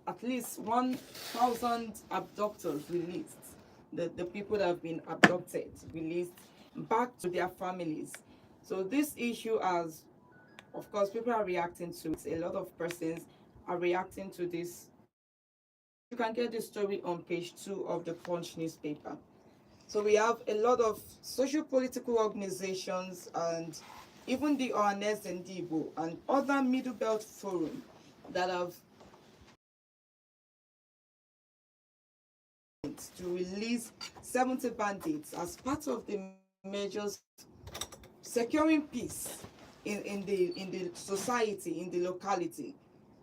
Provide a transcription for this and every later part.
at least 1,000 abductors released, the people that have been abducted released back to their families. So this issue has, of course, people are reacting to it. A lot of persons are reacting to this. You can get this story on page 2 of the Punch newspaper. So we have a lot of social political organizations and even the ONS and Dibo and other Middle Belt Forum that have to release 70 bandits as part of the measures securing peace in the society, in the locality.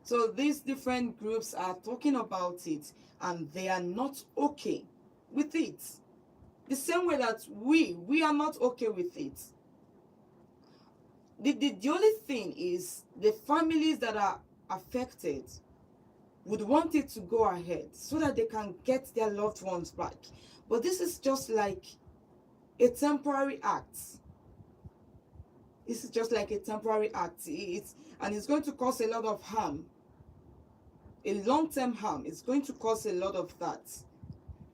So these different groups are talking about it and they are not okay with it. The same way that we are not okay with it. The only thing is the families that are affected would want it to go ahead so that they can get their loved ones back. But this is just like a temporary act. This is just like a temporary act. And it's going to cause a lot of harm. A long-term harm. It's going to cause a lot of that.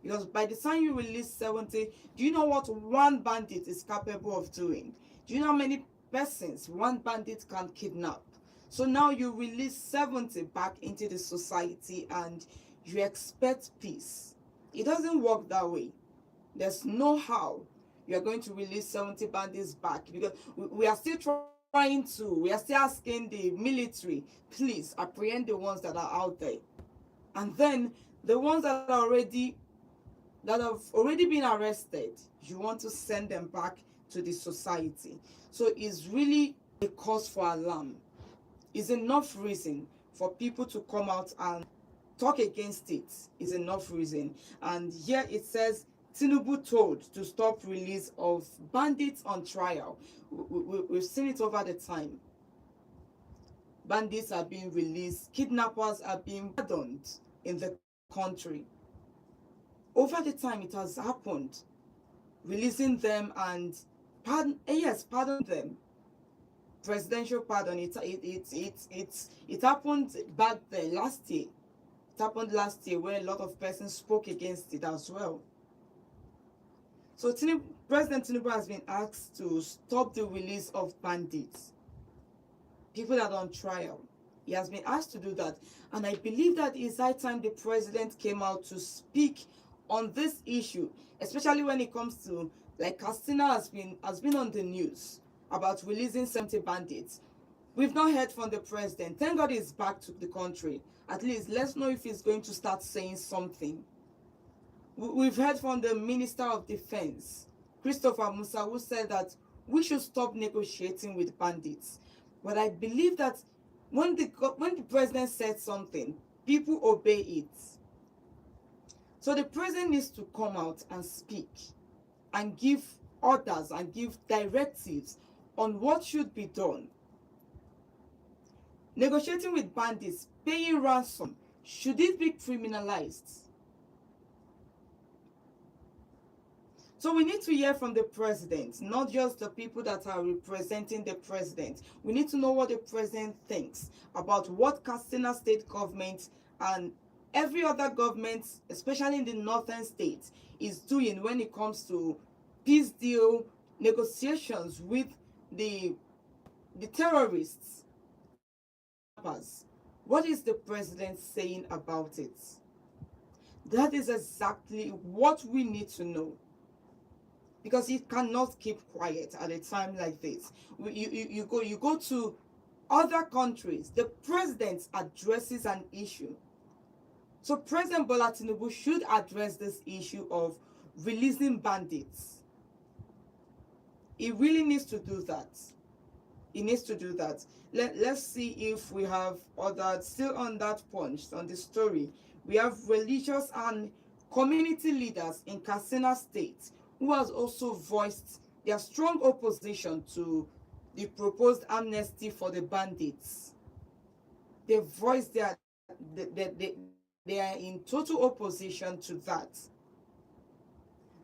Because by the time you release 70, do you know what one bandit is capable of doing? Do you know how many persons one bandit can kidnap? So now you release 70 back into the society and you expect peace. It doesn't work that way. There's no how you are going to release 70 bandits back, because we are still we are still asking the military, please apprehend the ones that are out there. And then the ones that have already been arrested, you want to send them back to the society. So it's really a cause for alarm. It's enough reason for people to come out and talk against it. Is enough reason. And here it says Tinubu told to stop release of bandits on trial. We've seen it over the time. Bandits are being released, kidnappers are being pardoned in the country. Over the time it has happened, releasing them and pardon them. Presidential pardon. It happened back there last year. It happened last year where a lot of persons spoke against it as well. So President Tinubu has been asked to stop the release of bandits, people that are on trial. He has been asked to do that. And I believe that it's high time the president came out to speak on this issue, especially when it comes to, like, Castina has been on the news about releasing 70 bandits. We've not heard from the president. Thank God he's back to the country. At least let's know if he's going to start saying something. We've heard from the Minister of Defense, Christopher Musa, who said that we should stop negotiating with bandits. But I believe that when the president said something, people obey it. So the president needs to come out and speak and give orders and give directives on what should be done. Negotiating with bandits, paying ransom, should it be criminalized? So we need to hear from the president, not just the people that are representing the president. We need to know what the president thinks about what Katsina state government and every other government, especially in the northern states, is doing when it comes to peace deal negotiations with the terrorists. What is the president saying about it? That is exactly what we need to know. Because he cannot keep quiet at a time like this. You go to other countries, the president addresses an issue. So President Bola Tinubu should address this issue of releasing bandits. He really needs to do that. He needs to do that. Let's see if we have other, still on that punch, on the story. We have religious and community leaders in Katsina State who has also voiced their strong opposition to the proposed amnesty for the bandits. They voiced they are in total opposition to that.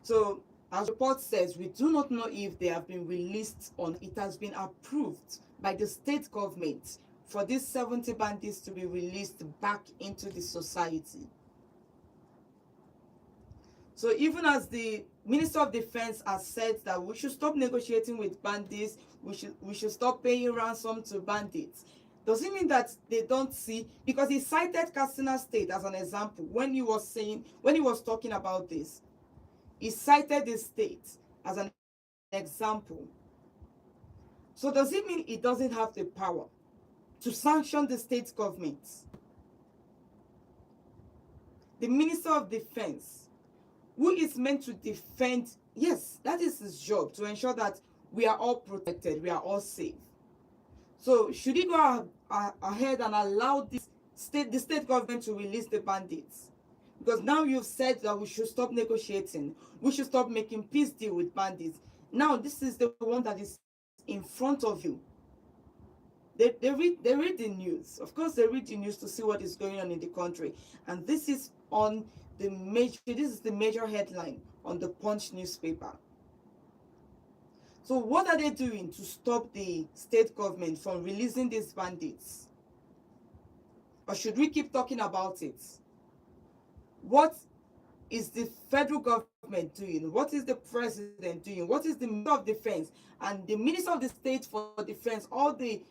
So, as the report says, we do not know if they have been released or it has been approved by the state government for these 70 bandits to be released back into the society. So even as the Minister of Defense has said that we should stop negotiating with bandits, we should stop paying ransom to bandits, does it mean that they don't see? Because he cited Katsina State as an example when he was talking about this. He cited the state as an example. So does it mean he doesn't have the power to sanction the state government? The Minister of Defense, who is meant to defend, yes, that is his job, to ensure that we are all protected, we are all safe. So should he go ahead and allow the state government to release the bandits? Because now you've said that we should stop negotiating, we should stop making peace deal with bandits. Now this is the one that is in front of you. They read the news. Of course, they read the news to see what is going on in the country, and this is the major headline on the Punch newspaper. So what are they doing to stop the state government from releasing these bandits? Or should we keep talking about it? What is the federal government doing? What is the president doing? What is the Minister of Defense and the Minister of the State for Defense? All the